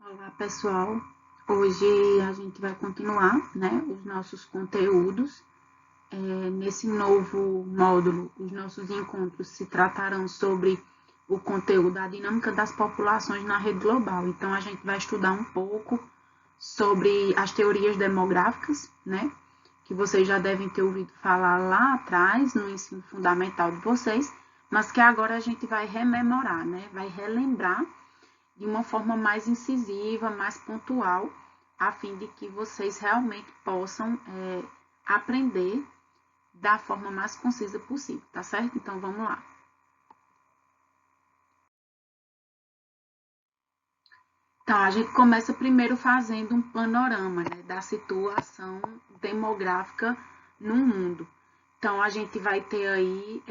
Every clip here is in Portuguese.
Olá, pessoal. Hoje a gente vai continuar, né, os nossos conteúdos. Nesse novo módulo, os nossos encontros se tratarão sobre o conteúdo da dinâmica das populações na rede global. Então, a gente vai estudar um pouco sobre as teorias demográficas, né, que vocês já devem ter ouvido falar lá atrás, no ensino fundamental de vocês, mas que agora a gente vai rememorar, né, vai relembrar de uma forma mais incisiva, mais pontual, a fim de que vocês realmente possam aprender da forma mais concisa possível, tá certo? Então vamos lá. Então, a gente começa primeiro fazendo um panorama, né, da situação demográfica no mundo. Então, a gente vai ter aí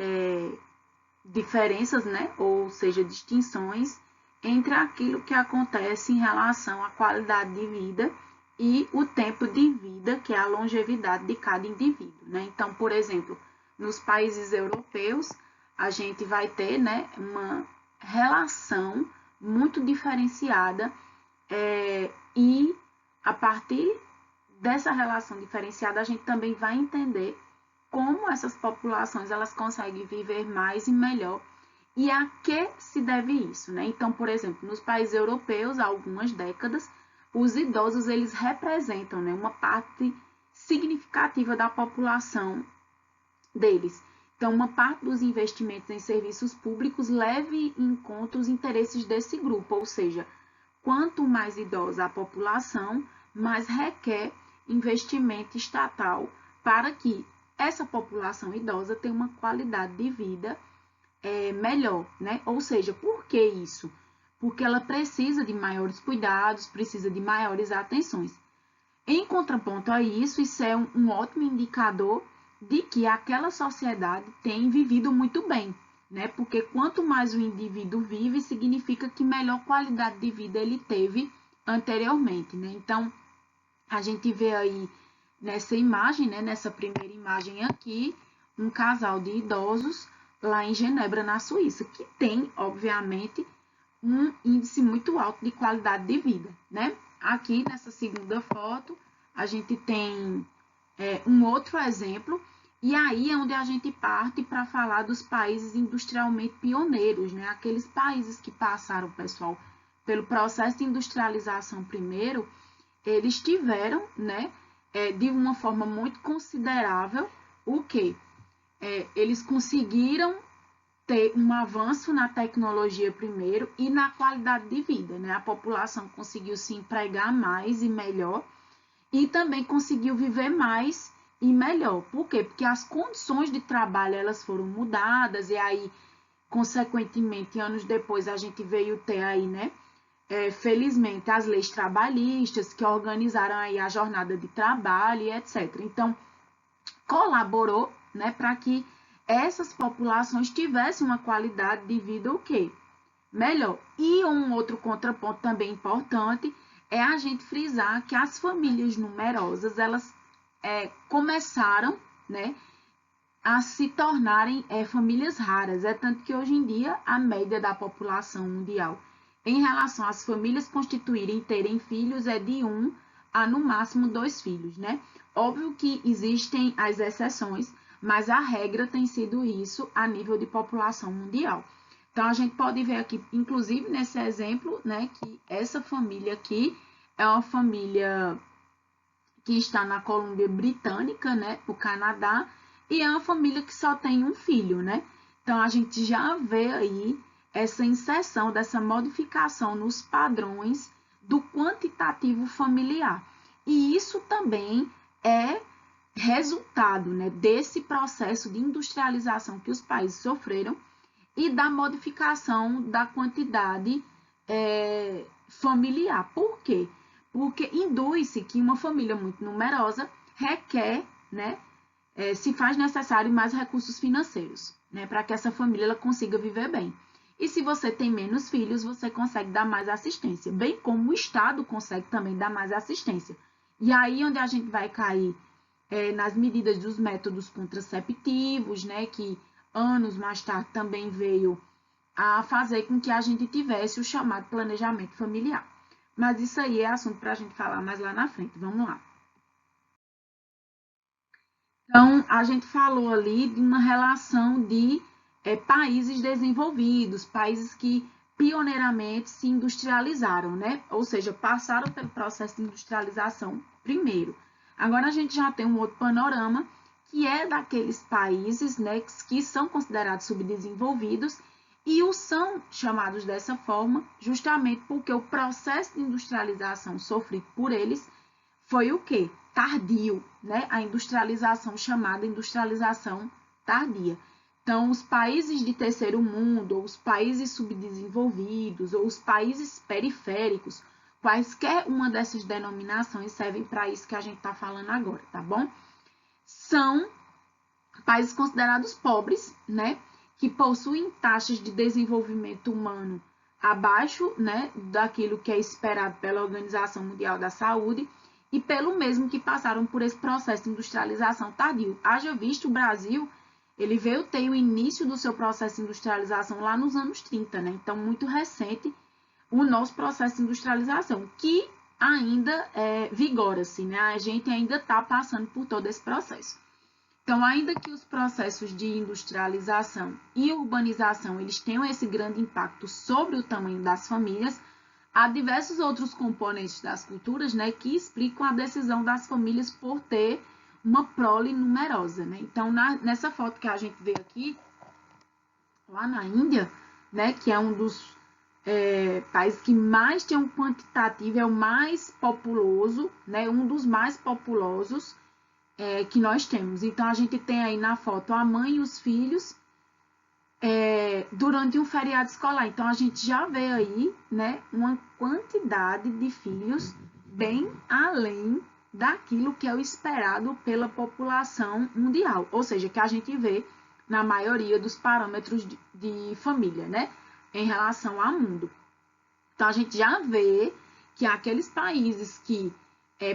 diferenças, né, ou seja, distinções entre aquilo que acontece em relação à qualidade de vida e o tempo de vida, que é a longevidade de cada indivíduo, né? Então, por exemplo, nos países europeus, a gente vai ter, né, uma relação muito diferenciada e a partir dessa relação diferenciada, a gente também vai entender como essas populações elas conseguem viver mais e melhor e a que se deve isso, né? Então, por exemplo, nos países europeus, há algumas décadas, os idosos eles representam, né, uma parte significativa da população deles. Então, uma parte dos investimentos em serviços públicos leve em conta os interesses desse grupo, ou seja, quanto mais idosa a população, mais requer investimento estatal para que essa população idosa tenha uma qualidade de vida melhor, né? Ou seja, por que isso? Porque ela precisa de maiores cuidados, precisa de maiores atenções. Em contraponto a isso, isso é um ótimo indicador de que aquela sociedade tem vivido muito bem, né? Porque quanto mais o indivíduo vive, significa que melhor qualidade de vida ele teve anteriormente, né? Então, a gente vê aí nessa imagem, né, nessa primeira imagem aqui, um casal de idosos lá em Genebra, na Suíça, que tem, obviamente, um índice muito alto de qualidade de vida, né? Aqui nessa segunda foto, a gente tem um outro exemplo, e aí é onde a gente parte para falar dos países industrialmente pioneiros, né? Aqueles países que passaram, pessoal, pelo processo de industrialização primeiro, eles tiveram, né, de uma forma muito considerável, o quê? Eles conseguiram ter um avanço na tecnologia primeiro e na qualidade de vida, né? A população conseguiu se empregar mais e melhor e também conseguiu viver mais e melhor. Por quê? Porque as condições de trabalho elas foram mudadas e aí, consequentemente, anos depois a gente veio ter aí, né? Felizmente, as leis trabalhistas que organizaram aí a jornada de trabalho e etc. Então, colaborou, né, para que essas populações tivessem uma qualidade de vida melhor. E um outro contraponto também importante é a gente frisar que as famílias numerosas, elas começaram, né, a se tornarem famílias raras. É tanto que hoje em dia a média da população mundial em relação às famílias constituírem e terem filhos é de 1 a no máximo 2 filhos, né? Óbvio que existem as exceções, mas a regra tem sido isso a nível de população mundial. Então a gente pode ver aqui, inclusive nesse exemplo, né, que essa família aqui é uma família que está na Colômbia Britânica, né, o Canadá, e é uma família que só tem um filho, né? Então a gente já vê aí essa inserção dessa modificação nos padrões do quantitativo familiar. E isso também é resultado, né, desse processo de industrialização que os países sofreram e da modificação da quantidade familiar. Por quê? Porque induz-se que uma família muito numerosa requer, né, se faz necessário mais recursos financeiros, né, para que essa família ela consiga viver bem. E se você tem menos filhos, você consegue dar mais assistência, bem como o Estado consegue também dar mais assistência. E aí onde a gente vai cair nas medidas dos métodos contraceptivos, né, que anos mais tarde também veio a fazer com que a gente tivesse o chamado planejamento familiar. mas isso aí é assunto para a gente falar mais lá na frente. Vamos lá. Então, a gente falou ali de uma relação de países desenvolvidos, países que pioneiramente se industrializaram, né? Ou seja, passaram pelo processo de industrialização primeiro. Agora a gente já tem um outro panorama, que é daqueles países, né, que são considerados subdesenvolvidos e os são chamados dessa forma justamente porque o processo de industrialização sofrido por eles foi o quê? Tardio, né? A industrialização chamada industrialização tardia. Então, os países de terceiro mundo, ou os países subdesenvolvidos, ou os países periféricos, quaisquer uma dessas denominações servem para isso que a gente está falando agora, tá bom? São países considerados pobres, né? Que possuem taxas de desenvolvimento humano abaixo, né, daquilo que é esperado pela Organização Mundial da Saúde, e pelo mesmo que passaram por esse processo de industrialização tardio. Haja visto o Brasil, ele veio ter o início do seu processo de industrialização lá nos anos 30, né? Então, muito recente o nosso processo de industrialização, que ainda vigora-se, né? A gente ainda está passando por todo esse processo. Então, ainda que os processos de industrialização e urbanização eles tenham esse grande impacto sobre o tamanho das famílias, há diversos outros componentes das culturas, né, que explicam a decisão das famílias por ter uma prole numerosa, né? Então, nessa foto que a gente vê aqui, lá na Índia, né, que é um dos países que mais tem um quantitativo, é o mais populoso, né, um dos mais populosos que nós temos. Então, a gente tem aí na foto a mãe e os filhos durante um feriado escolar. Então, a gente já vê aí, né, uma quantidade de filhos bem além daquilo que é o esperado pela população mundial. Ou seja, que a gente vê na maioria dos parâmetros de família, né, em relação ao mundo. Então, a gente já vê que aqueles países que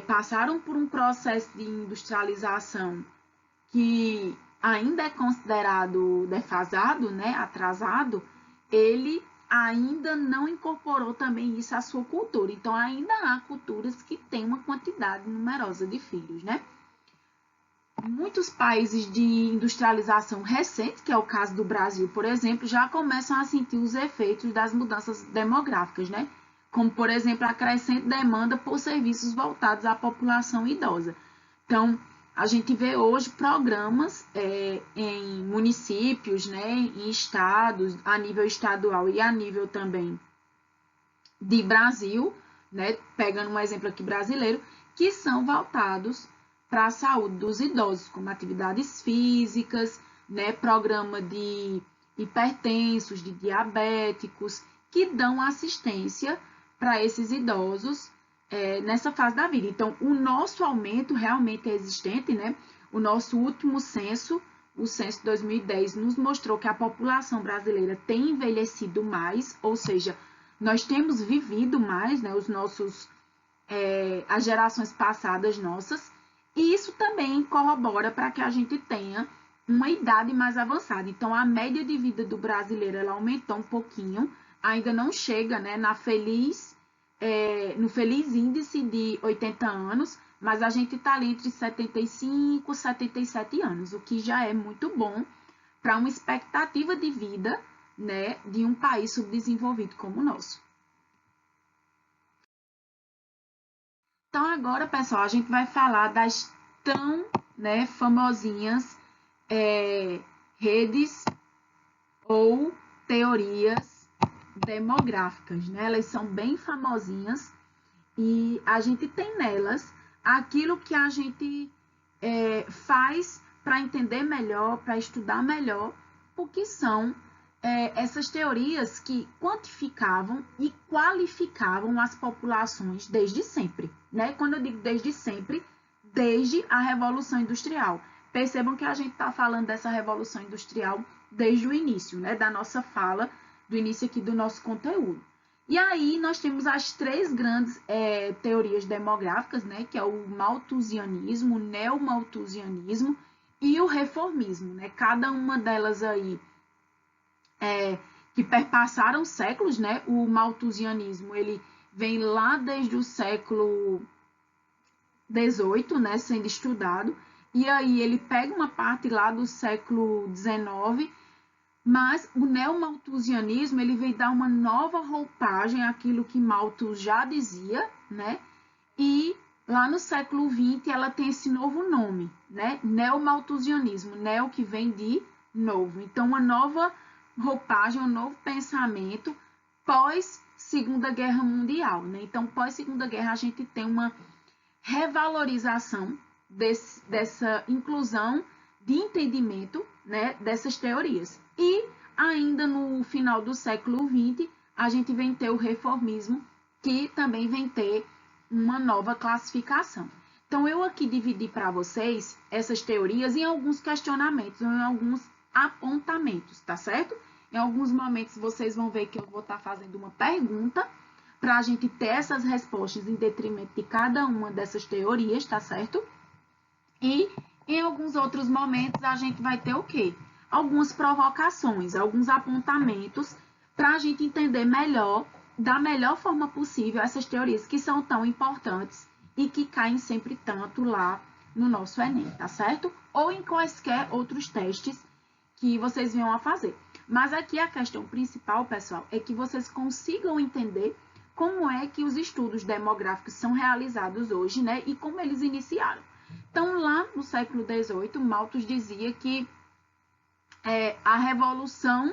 passaram por um processo de industrialização que ainda é considerado defasado, né, atrasado, ele ainda não incorporou também isso à sua cultura. Então, ainda há culturas que têm uma quantidade numerosa de filhos, né? Muitos países de industrialização recente, que é o caso do Brasil, por exemplo, já começam a sentir os efeitos das mudanças demográficas, né? Como, por exemplo, a crescente demanda por serviços voltados à população idosa. Então, a gente vê hoje programas em municípios, né, em estados, a nível estadual e a nível também de Brasil, né, pegando um exemplo aqui brasileiro, que são voltados para a saúde dos idosos, como atividades físicas, né, programa de hipertensos, de diabéticos, que dão assistência para esses idosos nessa fase da vida. Então, o nosso aumento realmente é existente, né? O nosso último censo, o censo 2010, nos mostrou que a população brasileira tem envelhecido mais, ou seja, nós temos vivido mais, né? As gerações passadas nossas, e isso também corrobora para que a gente tenha uma idade mais avançada. Então, a média de vida do brasileiro ela aumentou um pouquinho, ainda não chega, né, no feliz índice de 80 anos, mas a gente está ali entre 75 e 77 anos, o que já é muito bom para uma expectativa de vida, né, de um país subdesenvolvido como o nosso. Então, agora, pessoal, a gente vai falar das tão, né, famosinhas redes ou teorias demográficas, né? Elas são bem famosinhas e a gente tem nelas aquilo que a gente faz para entender melhor, para estudar melhor o que são essas teorias que quantificavam e qualificavam as populações desde sempre, né? Quando eu digo desde sempre, desde a Revolução Industrial. Percebam que a gente está falando dessa Revolução Industrial desde o início, né? Da nossa fala, do início aqui do nosso conteúdo. E aí nós temos as três grandes teorias demográficas, né? Que é o malthusianismo, o neomalthusianismo e o reformismo, né? Cada uma delas aí que perpassaram séculos, né? O malthusianismo, ele vem lá desde o século XVIII, né, sendo estudado, e aí ele pega uma parte lá do século XIX, mas o neomalthusianismo ele vem dar uma nova roupagem àquilo que Malthus já dizia, né? E lá no século XX ela tem esse novo nome, né? Neomalthusianismo, neo que vem de novo. Então, uma nova roupagem, um novo pensamento pós Segunda Guerra Mundial, né? Então, pós Segunda Guerra a gente tem uma revalorização dessa inclusão de entendimento, né, dessas teorias. E ainda no final do século XX, a gente vem ter o reformismo, que também vem ter uma nova classificação. Então, eu aqui dividi para vocês essas teorias em alguns questionamentos, em alguns apontamentos, tá certo? Em alguns momentos vocês vão ver que eu vou estar fazendo uma pergunta para a gente ter essas respostas em detrimento de cada uma dessas teorias, tá certo? E em alguns outros momentos a gente vai ter o quê? Algumas provocações, alguns apontamentos para a gente entender melhor, da melhor forma possível, essas teorias que são tão importantes e que caem sempre tanto lá no nosso Enem, tá certo? Ou em quaisquer outros testes que vocês venham a fazer. Mas aqui a questão principal, pessoal, é que vocês consigam entender como é que os estudos demográficos são realizados hoje, né? E como eles iniciaram. Então, lá no século XVIII, Malthus dizia que a Revolução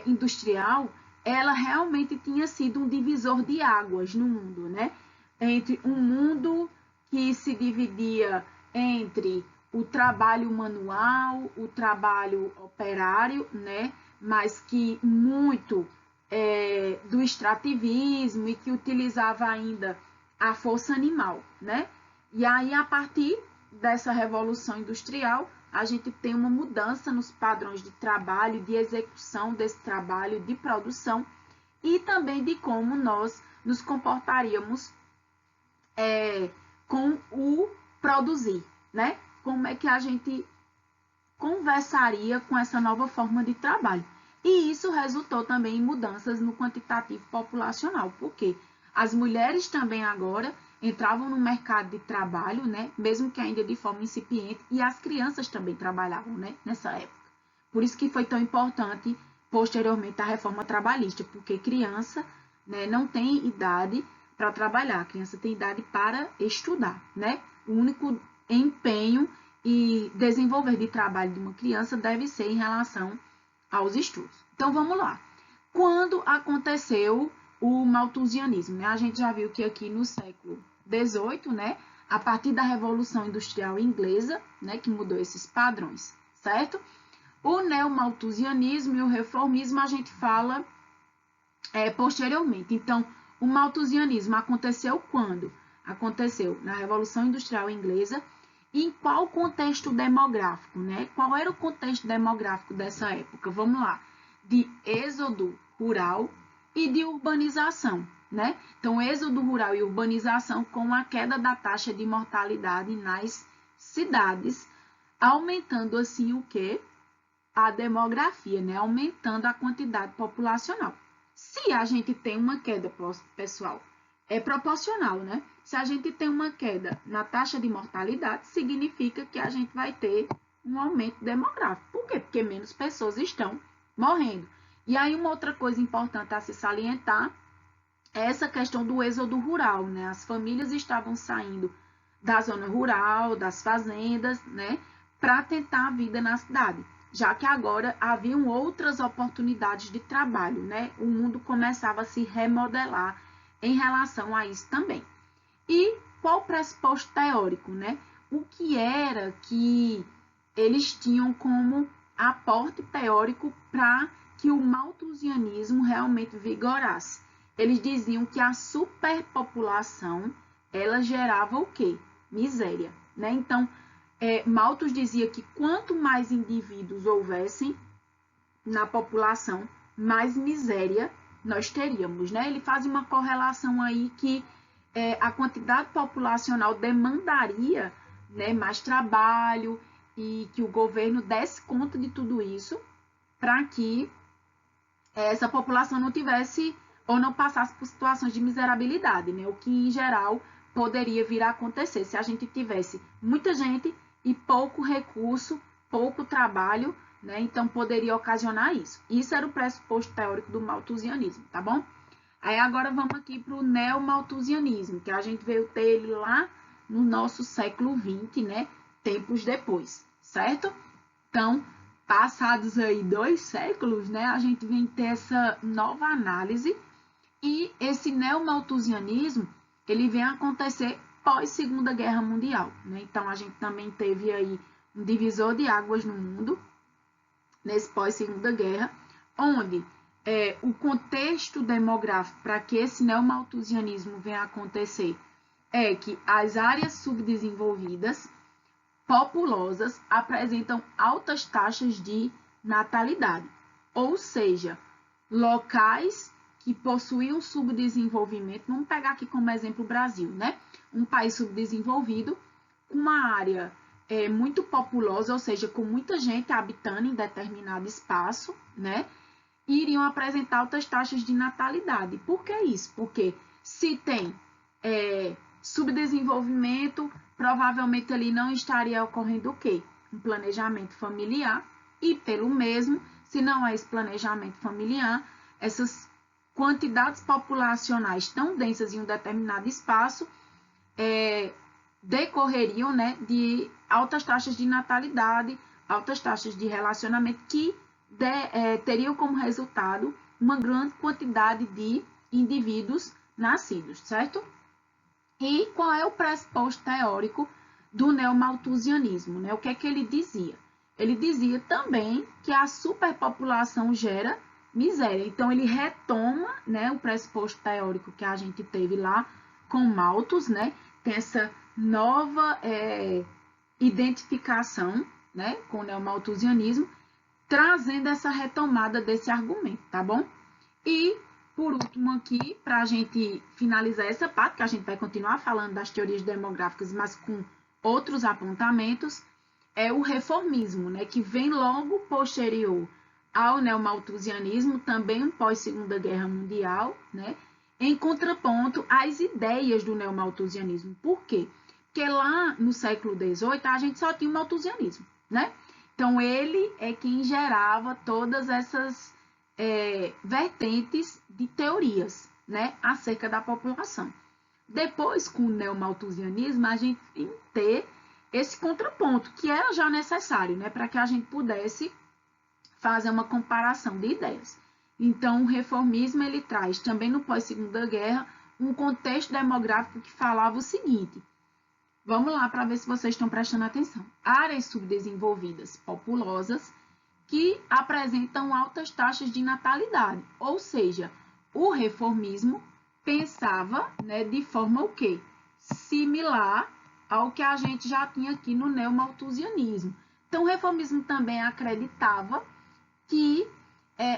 Industrial, ela realmente tinha sido um divisor de águas no mundo, né? Entre um mundo que se dividia entre o trabalho manual, o trabalho operário, né? Mas que muito do extrativismo e que utilizava ainda a força animal, né? E aí, a partir dessa revolução industrial, a gente tem uma mudança nos padrões de trabalho, de execução desse trabalho, de produção e também de como nós nos comportaríamos com o produzir, né? Como é que a gente conversaria com essa nova forma de trabalho. E isso resultou também em mudanças no quantitativo populacional, porque as mulheres também agora entravam no mercado de trabalho, né, mesmo que ainda de forma incipiente, e as crianças também trabalhavam, né, nessa época. Por isso que foi tão importante posteriormente a reforma trabalhista, porque criança, né, não tem idade para trabalhar, a criança tem idade para estudar, né? O único empenho e desenvolver de trabalho de uma criança deve ser em relação aos estudos. Então, vamos lá. Quando aconteceu o malthusianismo, né? A gente já viu que aqui no século XVIII, né? A partir da Revolução Industrial Inglesa, né? Que mudou esses padrões, certo? O neomalthusianismo e o reformismo a gente fala posteriormente. Então, o malthusianismo aconteceu quando? Aconteceu na Revolução Industrial Inglesa. E em qual contexto demográfico, né? Qual era o contexto demográfico dessa época? Vamos lá. De êxodo rural e de urbanização, né? Então, êxodo rural e urbanização com a queda da taxa de mortalidade nas cidades, aumentando assim o quê? A demografia, né? Aumentando a quantidade populacional. Se a gente tem uma queda, pessoal, é proporcional, né? Se a gente tem uma queda na taxa de mortalidade, significa que a gente vai ter um aumento demográfico. Por quê? Porque menos pessoas estão morrendo. E aí, uma outra coisa importante a se salientar é essa questão do êxodo rural, né? As famílias estavam saindo da zona rural, das fazendas, né? Para tentar a vida na cidade, já que agora haviam outras oportunidades de trabalho, né? O mundo começava a se remodelar em relação a isso também. E qual o pressuposto teórico, né? O que era que eles tinham como aporte teórico para que o malthusianismo realmente vigorasse? Eles diziam que a superpopulação, ela gerava o quê? Miséria, né? Então, Malthus dizia que quanto mais indivíduos houvessem na população, mais miséria nós teríamos, né? Ele faz uma correlação aí que a quantidade populacional demandaria, né, mais trabalho e que o governo desse conta de tudo isso para que essa população não tivesse ou não passasse por situações de miserabilidade, né? O que, em geral, poderia vir a acontecer se a gente tivesse muita gente e pouco recurso, pouco trabalho, né? Então, poderia ocasionar isso. Isso era o pressuposto teórico do malthusianismo, tá bom? Aí, agora, vamos aqui para o neomalthusianismo, que a gente veio ter ele lá no nosso século XX, né? Tempos depois, certo? Então, passados aí 2 séculos, né? A gente vem ter essa nova análise e esse neomalthusianismo, ele vem acontecer pós Segunda Guerra Mundial, né? Então, a gente também teve aí um divisor de águas no mundo, nesse pós Segunda Guerra, onde o contexto demográfico para que esse neomalthusianismo venha a acontecer é que as áreas subdesenvolvidas, populosas, apresentam altas taxas de natalidade, ou seja, locais que possuíam subdesenvolvimento, vamos pegar aqui como exemplo o Brasil, né? Um país subdesenvolvido, com uma área muito populosa, ou seja, com muita gente habitando em determinado espaço, né? Iriam apresentar altas taxas de natalidade. Por que isso? Porque se tem subdesenvolvimento, provavelmente ali não estaria ocorrendo o quê? Um planejamento familiar e pelo mesmo, se não há esse planejamento familiar, essas quantidades populacionais tão densas em um determinado espaço decorreriam, né, de altas taxas de natalidade, altas taxas de relacionamento que teriam como resultado uma grande quantidade de indivíduos nascidos, certo? E qual é o pressuposto teórico do neomalthusianismo, né? O que é que ele dizia? Ele dizia também que a superpopulação gera miséria. Então, ele retoma, né, o pressuposto teórico que a gente teve lá com Malthus, né? Tem essa nova identificação, né, com o neomalthusianismo, trazendo essa retomada desse argumento, tá bom? E, por último aqui, para a gente finalizar essa parte, que a gente vai continuar falando das teorias demográficas, mas com outros apontamentos, é o reformismo, né, que vem logo posterior ao neomalthusianismo, também pós-Segunda Guerra Mundial, né, em contraponto às ideias do neomalthusianismo. Por quê? Porque lá no século XVIII a gente só tinha o malthusianismo, né? Então, ele é quem gerava todas essas vertentes de teorias, né, acerca da população. Depois, com o neomalthusianismo, a gente tem que ter esse contraponto, que era já necessário, né, para que a gente pudesse fazer uma comparação de ideias. Então, o reformismo, ele traz também no pós-Segunda Guerra um contexto demográfico que falava o seguinte. Vamos lá para ver se vocês estão prestando atenção. Áreas subdesenvolvidas populosas que apresentam altas taxas de natalidade. Ou seja, o reformismo pensava, né, de forma o quê? Similar ao que a gente já tinha aqui no neomalthusianismo. Então, o reformismo também acreditava que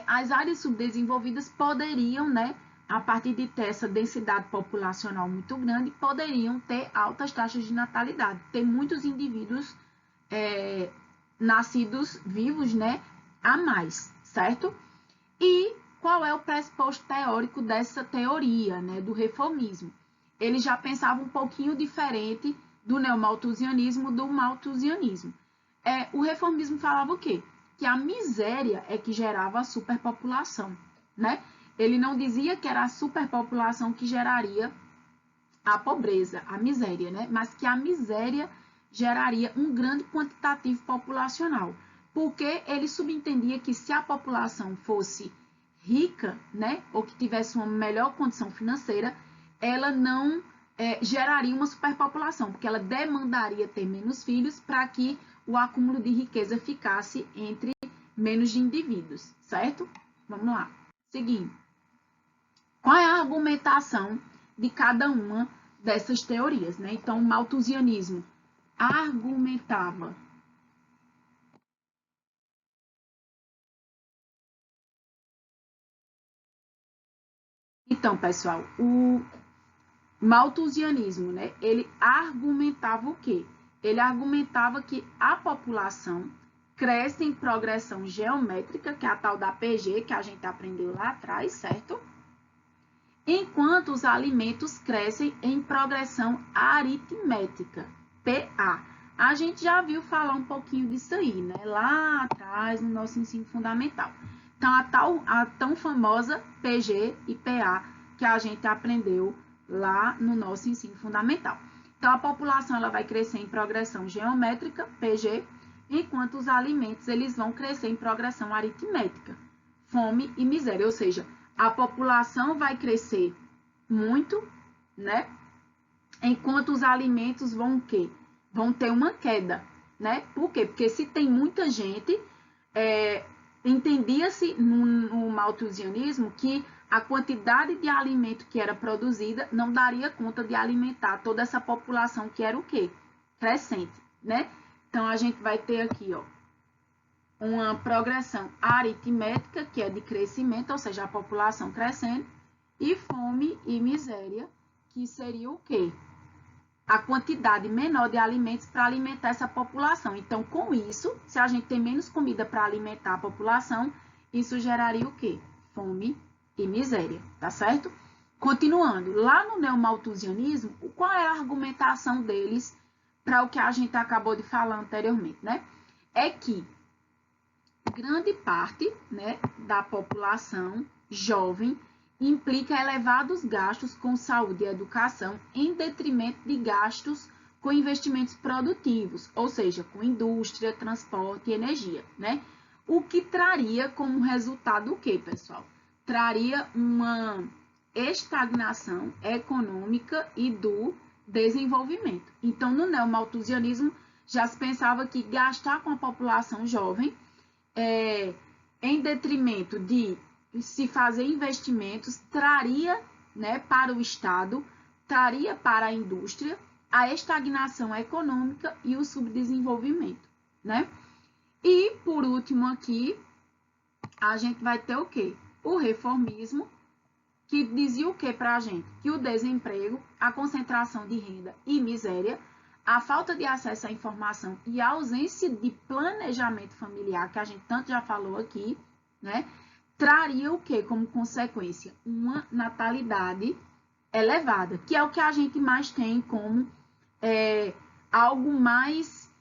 as áreas subdesenvolvidas poderiam, né, a partir de ter essa densidade populacional muito grande, poderiam ter altas taxas de natalidade, ter muitos indivíduos nascidos vivos, né, a mais, certo? E qual é o pressuposto teórico dessa teoria, né, do reformismo? Ele já pensava um pouquinho diferente do neomalthusianismo, do malthusianismo. O reformismo falava o quê? Que a miséria é que gerava a superpopulação, né? Ele não dizia que era a superpopulação que geraria a pobreza, a miséria, né? Mas que a miséria geraria um grande quantitativo populacional, porque ele subentendia que se a população fosse rica, né, ou que tivesse uma melhor condição financeira, ela não geraria uma superpopulação, porque ela demandaria ter menos filhos para que o acúmulo de riqueza ficasse entre menos indivíduos, certo? Vamos lá. Seguindo. Qual é a argumentação de cada uma dessas teorias, né? Então, o malthusianismo argumentava Então, pessoal, o malthusianismo, né? Ele argumentava o quê? Ele argumentava que a população cresce em progressão geométrica, que é a tal da PG, que a gente aprendeu lá atrás, certo? enquanto os alimentos crescem em progressão aritmética, PA. A gente já viu falar um pouquinho disso aí, né? Lá atrás, no nosso ensino fundamental. Então, a tão famosa PG e PA que a gente aprendeu lá no nosso ensino fundamental. Então, a população ela vai crescer em progressão geométrica, PG, enquanto os alimentos eles vão crescer em progressão aritmética, fome e miséria. Ou seja, a população vai crescer muito, né? Enquanto os alimentos vão o quê? Vão ter uma queda, né? Por quê? Porque se tem muita gente, entendia-se no malthusianismo que a quantidade de alimento que era produzida não daria conta de alimentar toda essa população que era o quê? Crescente, né? Então, a gente vai ter aqui, ó, uma progressão aritmética, que é de crescimento, ou seja, a população crescendo, e fome e miséria, que seria o quê? A quantidade menor de alimentos para alimentar essa população. Então, com isso, se a gente tem menos comida para alimentar a população, isso geraria o quê? Fome e miséria, tá certo? Continuando, lá no neomalthusianismo, qual é a argumentação deles para o que a gente acabou de falar anteriormente, né? É que grande parte, né, da população jovem implica elevados gastos com saúde e educação em detrimento de gastos com investimentos produtivos, ou seja, com indústria, transporte e energia, né? O que traria como resultado o quê, pessoal? Traria uma estagnação econômica e do desenvolvimento. Então, no neomalthusianismo, já se pensava que gastar com a população jovem em detrimento de se fazer investimentos, traria, né, para o Estado, traria para a indústria a estagnação econômica e o subdesenvolvimento, né? E, por último aqui, a gente vai ter o quê? O reformismo, que dizia o quê para a gente? Que o desemprego, a concentração de renda e miséria, a falta de acesso à informação e a ausência de planejamento familiar, que a gente tanto já falou aqui, né? Traria o quê como consequência? Uma natalidade elevada, que é o que a gente mais tem como algo mais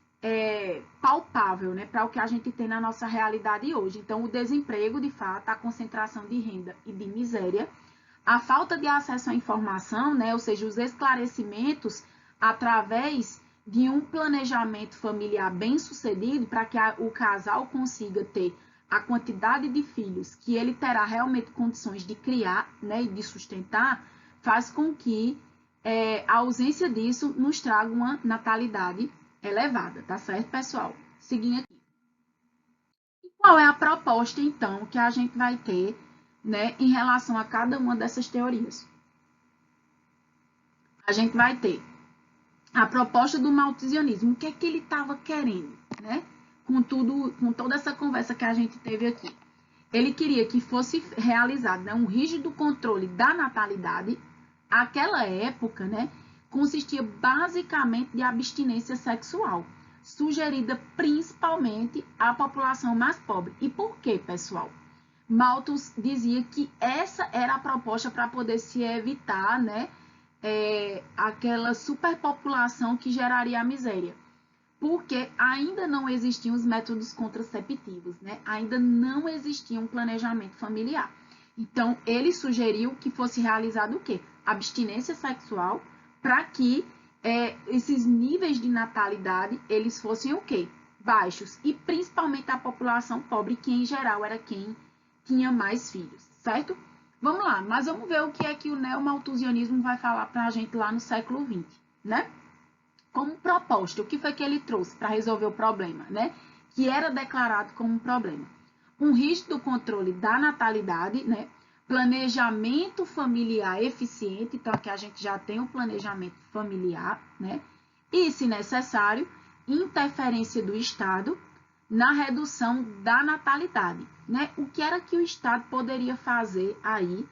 palpável, né? Para o que a gente tem na nossa realidade hoje. Então, o desemprego, de fato, a concentração de renda e de miséria, a falta de acesso à informação, né? Ou seja, os esclarecimentos através de um planejamento familiar bem sucedido para que o casal consiga ter a quantidade de filhos que ele terá realmente condições de criar, né, e de sustentar, faz com que a ausência disso nos traga uma natalidade elevada, tá certo, pessoal? Seguindo aqui. E qual é a proposta, então, que a gente vai ter, né, em relação a cada uma dessas teorias? A gente vai ter a proposta do malthusianismo, o que é que ele estava querendo, né? Com toda essa conversa que a gente teve aqui. Ele queria que fosse realizado, né, um rígido controle da natalidade. Aquela época, né, consistia basicamente de abstinência sexual, sugerida principalmente à população mais pobre. E por quê, pessoal? Malthus dizia que essa era a proposta para poder se evitar, né, aquela superpopulação que geraria a miséria. Porque ainda não existiam os métodos contraceptivos, né? Ainda não existia um planejamento familiar. Então, ele sugeriu que fosse realizado o quê? Abstinência sexual, para que esses níveis de natalidade, eles fossem o quê? Baixos. E principalmente a população pobre, que em geral era quem tinha mais filhos, certo? Vamos lá, mas vamos ver o que é que o neomalthusianismo vai falar para a gente lá no século XX, né? Como proposta, o que foi que ele trouxe para resolver o problema, né? Que era declarado como um problema. Um rígido controle da natalidade, né? Planejamento familiar eficiente, então aqui a gente já tem um planejamento familiar, né? E, se necessário, interferência do Estado na redução da natalidade, né? O que era que o Estado poderia fazer aí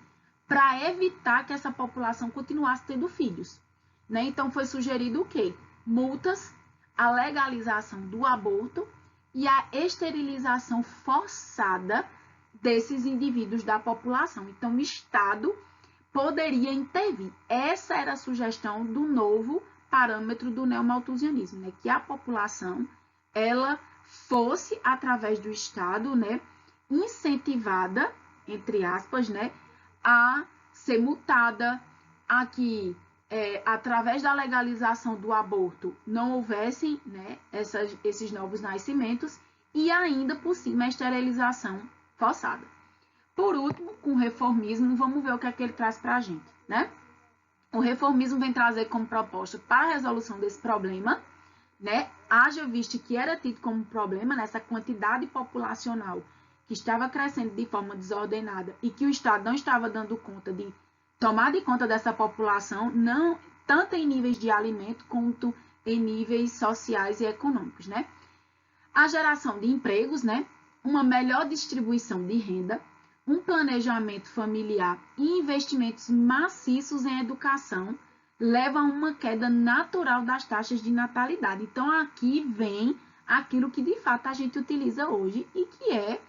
para evitar que essa população continuasse tendo filhos, né? Então, foi sugerido o quê? Multas, a legalização do aborto e a esterilização forçada desses indivíduos da população. Então, o Estado poderia intervir. Essa era a sugestão do novo parâmetro do neomalthusianismo, né? Que a população ela fosse, através do Estado, né, incentivada, entre aspas, né, a ser multada, a que, através da legalização do aborto, não houvessem, né, esses novos nascimentos e ainda por cima a esterilização forçada. Por último, com o reformismo, vamos ver o que é que ele traz para a gente, né? O reformismo vem trazer como proposta para a resolução desse problema, né? Haja visto que era tido como problema nessa quantidade populacional que estava crescendo de forma desordenada e que o Estado não estava dando conta de tomar de conta dessa população, não tanto em níveis de alimento quanto em níveis sociais e econômicos, né? A geração de empregos, né? Uma melhor distribuição de renda, um planejamento familiar e investimentos maciços em educação leva a uma queda natural das taxas de natalidade. Então, aqui vem aquilo que, de fato, a gente utiliza hoje e que é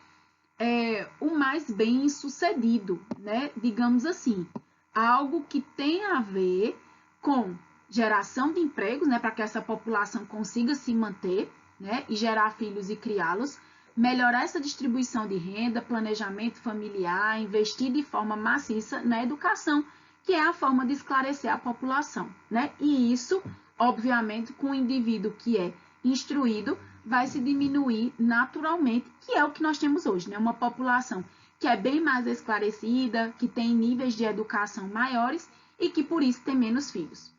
o mais bem sucedido, né? Digamos assim, algo que tem a ver com geração de empregos, né? Para que essa população consiga se manter, né? E gerar filhos e criá-los, melhorar essa distribuição de renda, planejamento familiar, investir de forma maciça na educação, que é a forma de esclarecer a população, né? E isso, obviamente, com o indivíduo que é instruído, vai se diminuir naturalmente, que é o que nós temos hoje, né? Uma população que é bem mais esclarecida, que tem níveis de educação maiores e que, por isso, tem menos filhos.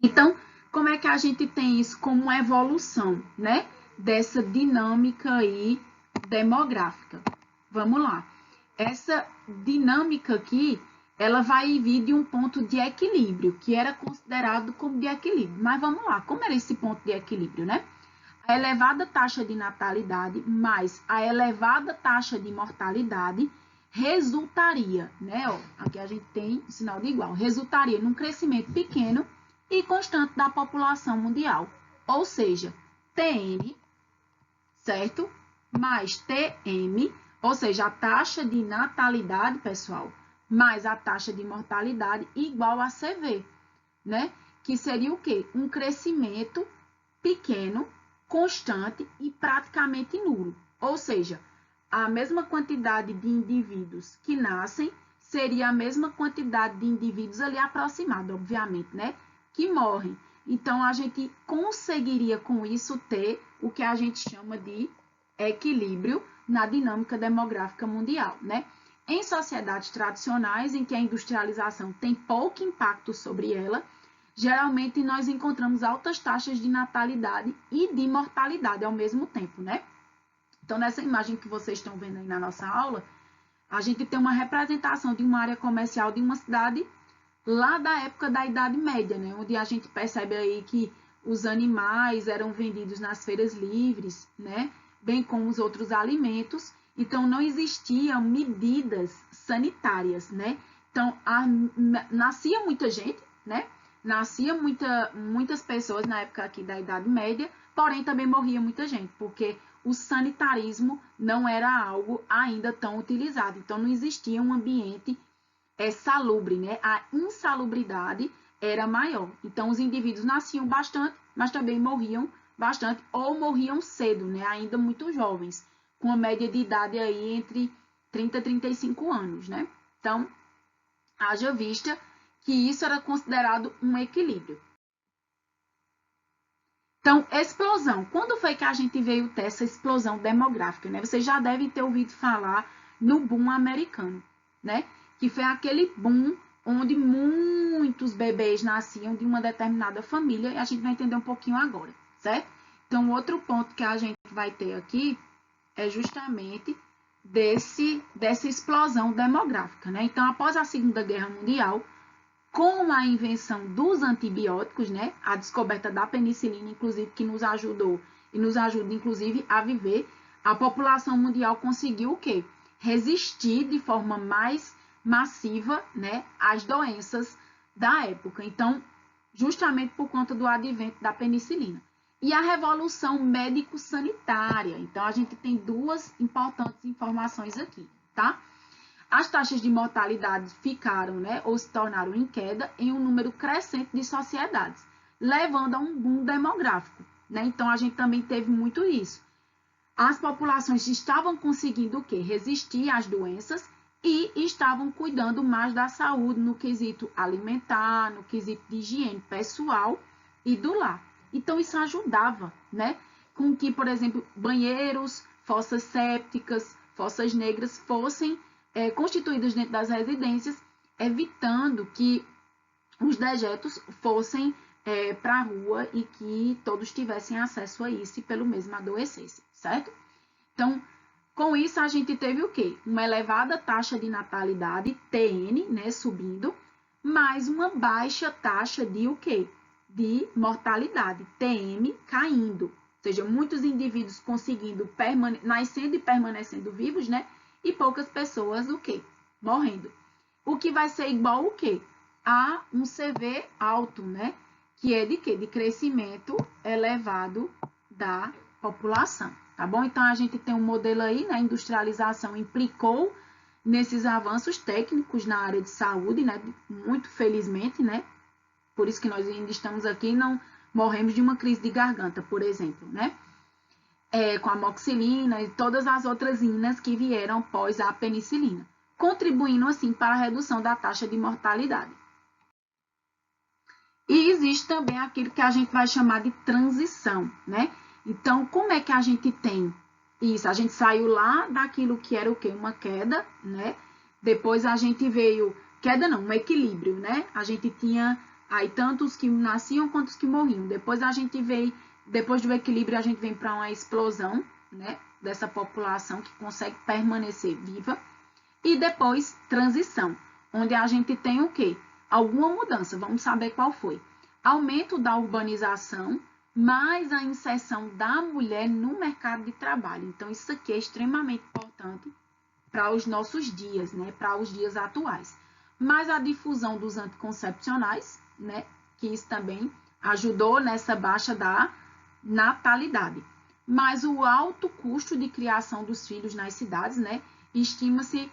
Então, como é que a gente tem isso como uma evolução, né? Dessa dinâmica aí demográfica. Vamos lá. Essa dinâmica aqui, ela vai vir de um ponto de equilíbrio, que era considerado como de equilíbrio. Mas vamos lá, como era esse ponto de equilíbrio, né? A elevada taxa de natalidade mais a elevada taxa de mortalidade resultaria, né? Ó, aqui a gente tem o sinal de igual, resultaria num crescimento pequeno e constante da população mundial. Ou seja, TN, certo? Mais TM, ou seja, a taxa de natalidade, pessoal, mais a taxa de mortalidade igual a CV, né? Que seria o quê? Um crescimento pequeno, constante e praticamente nulo. Ou seja, a mesma quantidade de indivíduos que nascem seria a mesma quantidade de indivíduos ali aproximada, obviamente, né? Que morrem. Então, a gente conseguiria com isso ter o que a gente chama de equilíbrio na dinâmica demográfica mundial, né? Em sociedades tradicionais, em que a industrialização tem pouco impacto sobre ela, geralmente nós encontramos altas taxas de natalidade e de mortalidade ao mesmo tempo, né? Então, nessa imagem que vocês estão vendo aí na nossa aula, a gente tem uma representação de uma área comercial de uma cidade lá da época da Idade Média, né? Onde a gente percebe aí que os animais eram vendidos nas feiras livres, né? Bem como os outros alimentos. Então, não existiam medidas sanitárias, né? Então, nascia muita gente, né? Nascia muitas pessoas na época aqui da Idade Média, porém também morria muita gente, porque o sanitarismo não era algo ainda tão utilizado. Então, não existia um ambiente salubre, né? A insalubridade era maior. Então, os indivíduos nasciam bastante, mas também morriam bastante ou morriam cedo, né? Ainda muito jovens, com uma média de idade aí entre 30 e 35 anos, né? Então, haja vista que isso era considerado um equilíbrio. Então, explosão. Quando foi que a gente veio ter essa explosão demográfica, né? Vocês já devem ter ouvido falar no boom americano, né? Que foi aquele boom onde muitos bebês nasciam de uma determinada família, e a gente vai entender um pouquinho agora, certo? Então, outro ponto que a gente vai ter aqui é justamente dessa explosão demográfica, né? Então, após a Segunda Guerra Mundial, com a invenção dos antibióticos, né? A descoberta da penicilina, inclusive, que nos ajudou e nos ajuda, inclusive, a viver, a população mundial conseguiu o quê? Resistir de forma mais massiva, né, às doenças da época. Então, justamente por conta do advento da penicilina. E a revolução médico-sanitária. Então, a gente tem duas importantes informações aqui, tá? as taxas de mortalidade ficaram, né, ou se tornaram em queda em um número crescente de sociedades, levando a um boom demográfico, né? Então, a gente também teve muito isso. As populações estavam conseguindo o quê? Resistir às doenças e estavam cuidando mais da saúde no quesito alimentar, no quesito de higiene pessoal e do lar. Então, isso ajudava, né? Com que, por exemplo, banheiros, fossas sépticas, fossas negras fossem constituídas dentro das residências, evitando que os dejetos fossem para a rua e que todos tivessem acesso a isso e pelo mesmo adoecessem, certo? Então, com isso, a gente teve o quê? Uma elevada taxa de natalidade, TN, né, subindo, mais uma baixa taxa de o quê? De mortalidade, TM, caindo. Ou seja, muitos indivíduos conseguindo nascendo e permanecendo vivos, né? E poucas pessoas, o quê? Morrendo. O que vai ser igual o quê? A um CV alto, né? Que é de quê? De crescimento elevado da população, tá bom? Então, a gente tem um modelo aí, né? A industrialização implicou nesses avanços técnicos na área de saúde, né? Muito felizmente, né? Por isso que nós ainda estamos aqui e não morremos de uma crise de garganta, por exemplo, né? Com a amoxicilina e todas as outras inas que vieram após a penicilina, contribuindo, assim, para a redução da taxa de mortalidade. E existe também aquilo que a gente vai chamar de transição, né? Então, como é que a gente tem isso? A gente saiu lá daquilo que era o quê? Uma queda, né? Depois a gente veio... Queda não, um equilíbrio, né? A gente tinha aí tantos que nasciam quanto os que morriam. Depois a gente veio... Depois do equilíbrio, a gente vem para uma explosão, né? Dessa população que consegue permanecer viva. E depois, transição, onde a gente tem o quê? Alguma mudança, vamos saber qual foi. Aumento da urbanização, mais a inserção da mulher no mercado de trabalho. Então, isso aqui é extremamente importante para os nossos dias, né? Para os dias atuais. Mais a difusão dos anticoncepcionais, né? Que isso também ajudou nessa baixa da natalidade. Mas o alto custo de criação dos filhos nas cidades, né? Estima-se,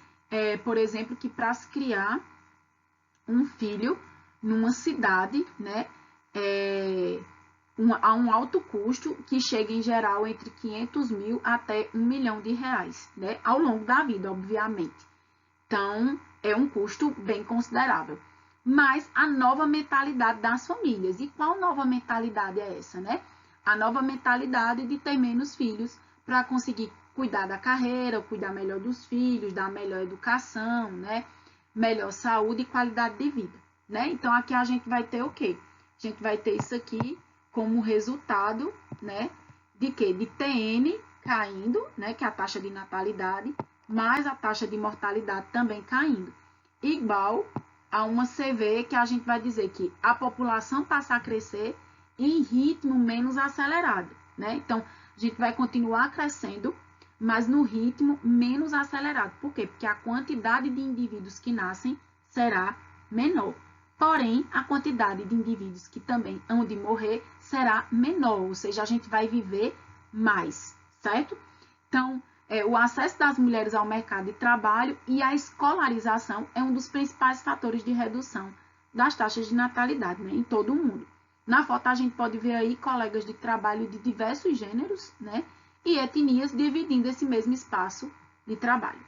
por exemplo, que para se criar um filho numa cidade, né, a um alto custo que chega em geral entre 500 mil até 1 milhão de reais, né, ao longo da vida, obviamente. Então, é um custo bem considerável. Mas a nova mentalidade das famílias. E qual nova mentalidade é essa, né? A nova mentalidade de ter menos filhos para conseguir cuidar da carreira, cuidar melhor dos filhos, dar melhor educação, né? Melhor saúde e qualidade de vida, né? Então, aqui a gente vai ter o quê? A gente vai ter isso aqui como resultado, né? De quê? De TN caindo, né? Que é a taxa de natalidade, mais a taxa de mortalidade também caindo. Igual a uma CV que a gente vai dizer que a população passa a crescer em ritmo menos acelerado, né? Então, a gente vai continuar crescendo, mas no ritmo menos acelerado. Por quê? Porque a quantidade de indivíduos que nascem será menor. Porém, a quantidade de indivíduos que também hão de morrer será menor, ou seja, a gente vai viver mais, certo? Então, o acesso das mulheres ao mercado de trabalho e a escolarização é um dos principais fatores de redução das taxas de natalidade, né, em todo o mundo. Na foto a gente pode ver aí colegas de trabalho de diversos gêneros, né, e etnias dividindo esse mesmo espaço de trabalho.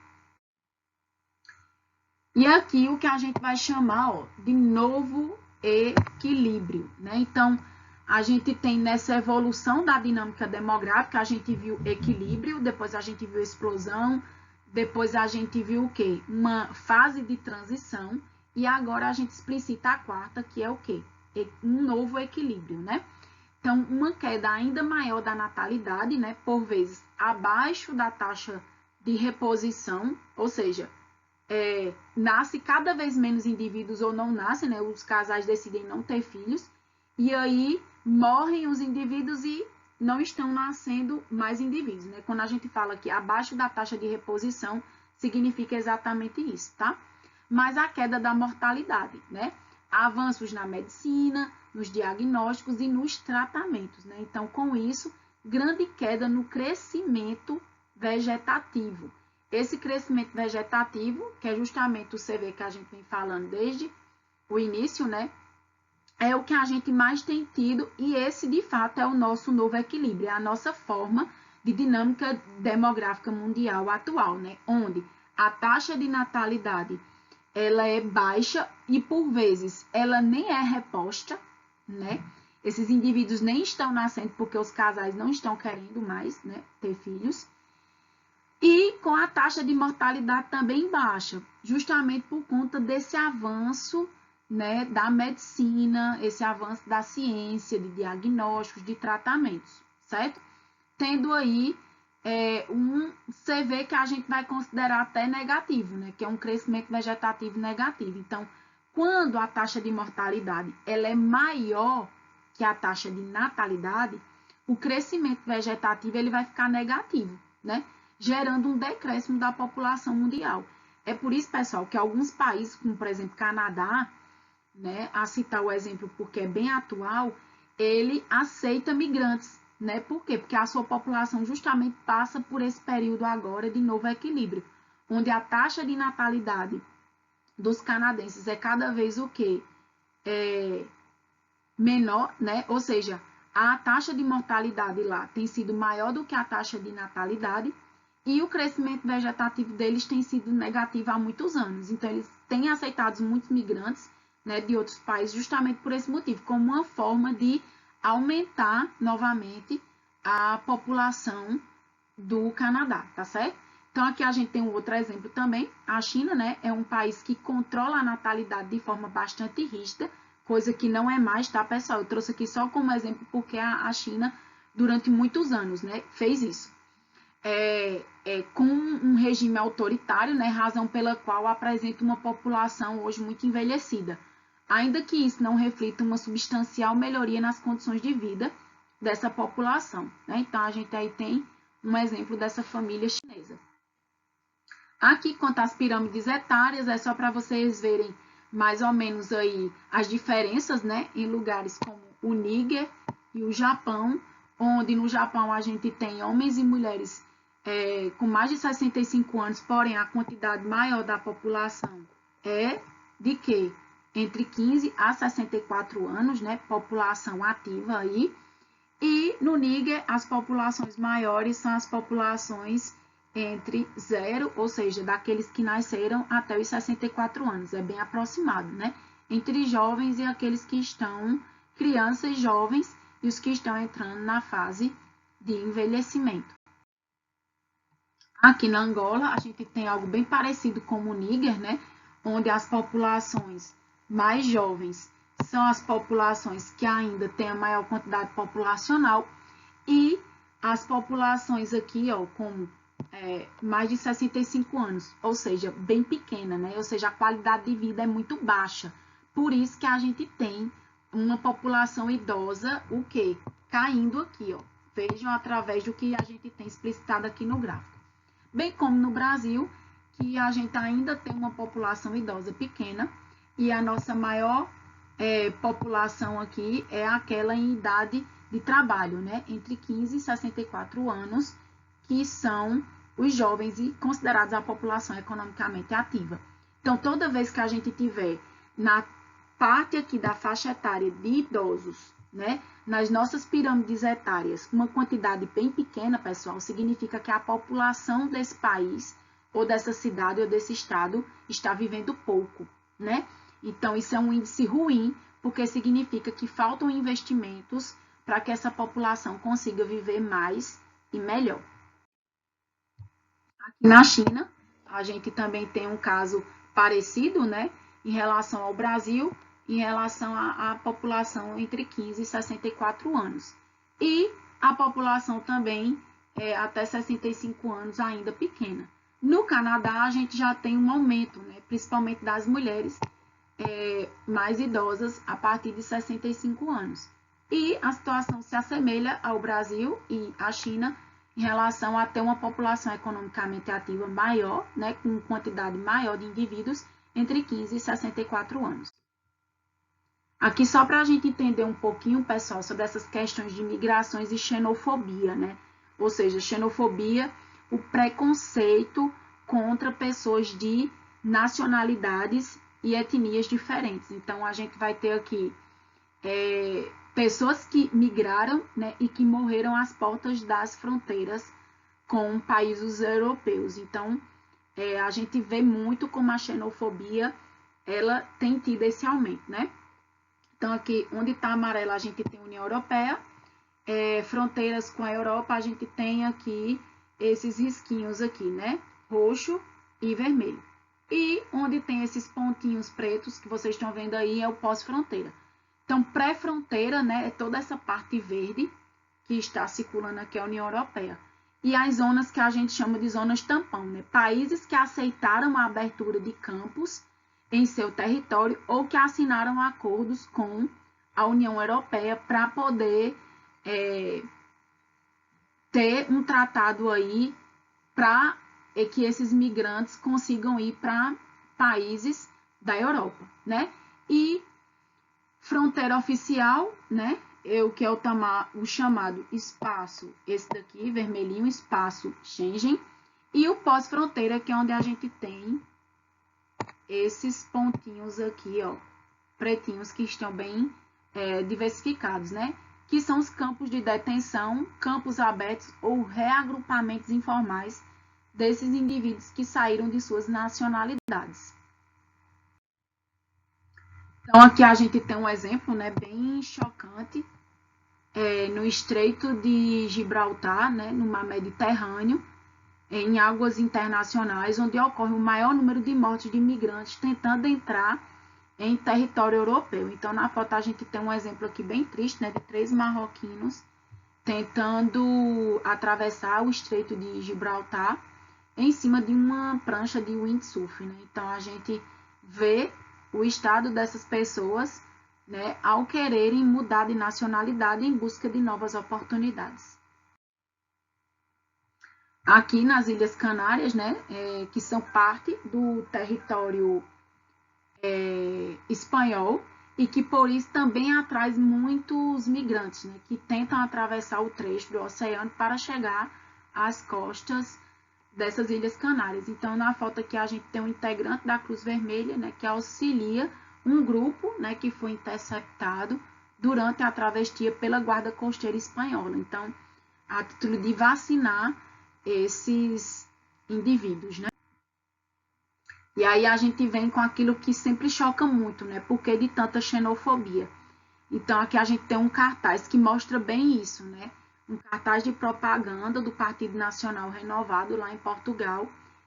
E aqui o que a gente vai chamar, ó, de novo equilíbrio, né? Então, a gente tem nessa evolução da dinâmica demográfica, a gente viu equilíbrio, depois a gente viu explosão, depois a gente viu o quê? Uma fase de transição, e agora a gente explicita a quarta, que é o quê? Um novo equilíbrio, né? Então, uma queda ainda maior da natalidade, né? Por vezes abaixo da taxa de reposição, ou seja, nasce cada vez menos indivíduos ou não nascem, né? Os casais decidem não ter filhos, e aí morrem os indivíduos e não estão nascendo mais indivíduos, né? Quando a gente fala que abaixo da taxa de reposição, significa exatamente isso, tá? Mas a queda da mortalidade, né? Avanços na medicina, nos diagnósticos e nos tratamentos, né? Então, com isso, grande queda no crescimento vegetativo esse crescimento vegetativo, que é justamente o CV que a gente vem falando desde o início, né? É o que a gente mais tem tido e esse, de fato, é o nosso novo equilíbrio, é a nossa forma de dinâmica demográfica mundial atual, né? Onde a taxa de natalidade ela é baixa e, por vezes, ela nem é reposta, né? Esses indivíduos nem estão nascendo porque os casais não estão querendo mais, né, ter filhos. E com a taxa de mortalidade também baixa, justamente por conta desse avanço, né, da medicina, esse avanço da ciência, de diagnósticos, de tratamentos, certo? Tendo aí um CV que a gente vai considerar até negativo, né, que é um crescimento vegetativo negativo. Então, quando a taxa de mortalidade ela é maior que a taxa de natalidade, o crescimento vegetativo ele vai ficar negativo, né? Gerando um decréscimo da população mundial. É por isso, pessoal, que alguns países, como por exemplo Canadá, né, a citar o exemplo porque é bem atual, ele aceita migrantes, né? Por quê? Porque a sua população justamente passa por esse período agora de novo equilíbrio, onde a taxa de natalidade dos canadenses é cada vez o quê? Menor, né? Ou seja, a taxa de mortalidade lá tem sido maior do que a taxa de natalidade e o crescimento vegetativo deles tem sido negativo há muitos anos. Então, eles têm aceitado muitos migrantes, né, de outros países justamente por esse motivo, como uma forma de aumentar novamente a população do Canadá, tá certo? Então, aqui a gente tem um outro exemplo também. A China, né, é um país que controla a natalidade de forma bastante rígida, coisa que não é mais, tá, pessoal? Eu trouxe aqui só como exemplo porque a China, durante muitos anos, né, fez isso. Com um regime autoritário, né, razão pela qual apresenta uma população hoje muito envelhecida. Ainda que isso não reflita uma substancial melhoria nas condições de vida dessa população, né? Então, a gente aí tem um exemplo dessa família chinesa. Aqui, quanto às pirâmides etárias, é só para vocês verem mais ou menos aí as diferenças, né, em lugares como o Níger e o Japão, onde no Japão a gente tem homens e mulheres com mais de 65 anos, porém a quantidade maior da população é de quê? Entre 15 a 64 anos, né, população ativa aí. E no Níger, as populações maiores são as populações entre 0, ou seja, daqueles que nasceram até os 64 anos. É bem aproximado, né? Entre jovens e aqueles que estão, crianças jovens e os que estão entrando na fase de envelhecimento. Aqui na Angola, a gente tem algo bem parecido com o Níger, né? Onde as populações mais jovens são as populações que ainda têm a maior quantidade populacional e as populações aqui, ó, com mais de 65 anos, ou seja, bem pequena, né? Ou seja, a qualidade de vida é muito baixa. Por isso que a gente tem uma população idosa, o quê? Caindo aqui, ó. Vejam através do que a gente tem explicitado aqui no gráfico. Bem como no Brasil, que a gente ainda tem uma população idosa pequena e a nossa maior população aqui é aquela em idade de trabalho, né? Entre 15 e 64 anos, que são os jovens e considerados a população economicamente ativa. Então, toda vez que a gente tiver na parte aqui da faixa etária de idosos, né, nas nossas pirâmides etárias, uma quantidade bem pequena, pessoal, significa que a população desse país, ou dessa cidade, ou desse estado, está vivendo pouco, né? Então, isso é um índice ruim, porque significa que faltam investimentos para que essa população consiga viver mais e melhor. Aqui na China, a gente também tem um caso parecido, né, em relação ao Brasil, em relação à população entre 15 e 64 anos. E a população também até 65 anos ainda pequena. No Canadá, a gente já tem um aumento, né, principalmente das mulheres mais idosas a partir de 65 anos. E a situação se assemelha ao Brasil e à China em relação a ter uma população economicamente ativa maior, né, com quantidade maior de indivíduos entre 15 e 64 anos. Aqui só para a gente entender um pouquinho, pessoal, sobre essas questões de migrações e xenofobia, né? Ou seja, xenofobia, o preconceito contra pessoas de nacionalidades e etnias diferentes. Então, a gente vai ter aqui pessoas que migraram, né, e que morreram às portas das fronteiras com países europeus. Então, a gente vê muito como a xenofobia ela tem tido esse aumento, né? Então, aqui onde está amarelo, a gente tem a União Europeia, fronteiras com a Europa, a gente tem aqui esses risquinhos aqui, né? Roxo e vermelho. E onde tem esses pontinhos pretos que vocês estão vendo aí é o pós-fronteira. Então, pré-fronteira, né, é toda essa parte verde que está circulando aqui a União Europeia. E as zonas que a gente chama de zonas tampão, né? Países que aceitaram a abertura de campos em seu território ou que assinaram acordos com a União Europeia para poder ter um tratado aí para que esses migrantes consigam ir para países da Europa, né? E fronteira oficial, né? Que é o chamado espaço, esse daqui, vermelhinho, espaço Schengen, e o pós-fronteira, que é onde a gente tem esses pontinhos aqui, ó, pretinhos, que estão bem diversificados, né? Que são os campos de detenção, campos abertos ou reagrupamentos informais desses indivíduos que saíram de suas nacionalidades. Então, aqui a gente tem um exemplo, né, bem chocante, no Estreito de Gibraltar, né, no mar Mediterrâneo, em águas internacionais, onde ocorre o maior número de mortes de imigrantes tentando entrar em território europeu. Então, na foto a gente tem um exemplo aqui bem triste, né, de 3 marroquinos tentando atravessar o Estreito de Gibraltar em cima de uma prancha de windsurf, né? Então, a gente vê o estado dessas pessoas, né, ao quererem mudar de nacionalidade em busca de novas oportunidades. Aqui nas Ilhas Canárias, né, que são parte do território espanhol e que por isso também atrai muitos migrantes, né, que tentam atravessar o trecho do oceano para chegar às costas dessas Ilhas Canárias. Então, na foto aqui a gente tem um integrante da Cruz Vermelha, né, que auxilia um grupo, né, que foi interceptado durante a travessia pela Guarda Costeira Espanhola. Então, a título de vacinar esses indivíduos, né? E aí a gente vem com aquilo que sempre choca muito, né? Por que de tanta xenofobia? Então, aqui a gente tem um cartaz que mostra bem isso, né? Um cartaz de propaganda do Partido Nacional Renovado lá em Portugal,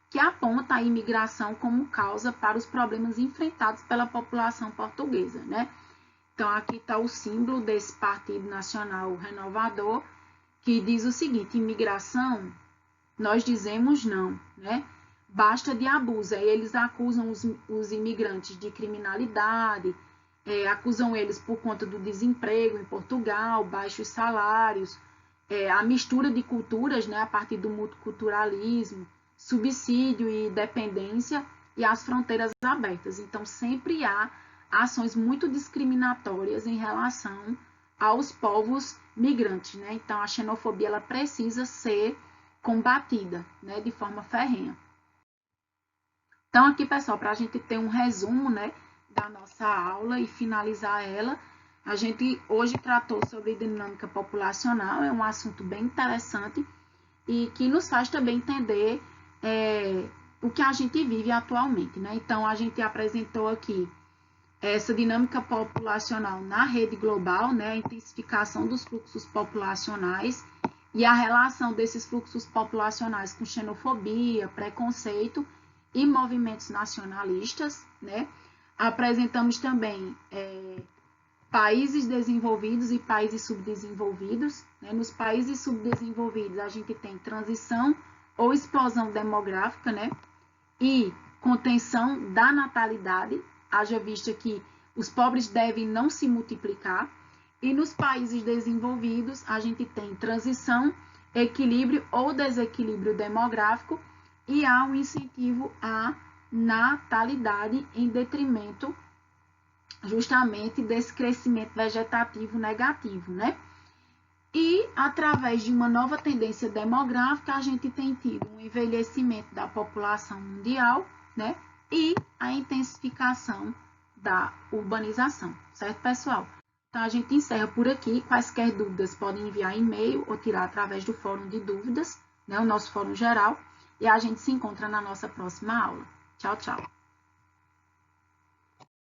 que aponta a imigração como causa para os problemas enfrentados pela população portuguesa, né? Então, aqui está o símbolo desse Partido Nacional Renovador, que diz o seguinte: imigração, nós dizemos não, né? Basta de abuso. Aí eles acusam os imigrantes de criminalidade, acusam eles por conta do desemprego em Portugal, baixos salários, a mistura de culturas, né, a partir do multiculturalismo, subsídio e dependência e as fronteiras abertas. Então, sempre há ações muito discriminatórias em relação aos povos migrantes, né? Então, a xenofobia ela precisa ser combatida, né, de forma ferrenha. Então, aqui, pessoal, para a gente ter um resumo, né, da nossa aula e finalizar ela, a gente hoje tratou sobre dinâmica populacional, é um assunto bem interessante e que nos faz também entender o que a gente vive atualmente, né? Então, a gente apresentou aqui essa dinâmica populacional na rede global, né? A intensificação dos fluxos populacionais e a relação desses fluxos populacionais com xenofobia, preconceito e movimentos nacionalistas, né? Apresentamos também países desenvolvidos e países subdesenvolvidos, né? Nos países subdesenvolvidos, a gente tem transição ou explosão demográfica, né? E contenção da natalidade, haja vista que os pobres devem não se multiplicar. E nos países desenvolvidos, a gente tem transição, equilíbrio ou desequilíbrio demográfico e há um incentivo à natalidade em detrimento justamente desse crescimento vegetativo negativo, né? E, através de uma nova tendência demográfica, a gente tem tido um envelhecimento da população mundial, né? E a intensificação da urbanização, certo, pessoal? Então, a gente encerra por aqui. Quaisquer dúvidas podem enviar e-mail ou tirar através do fórum de dúvidas, né? O nosso fórum geral. E a gente se encontra na nossa próxima aula. Tchau, tchau.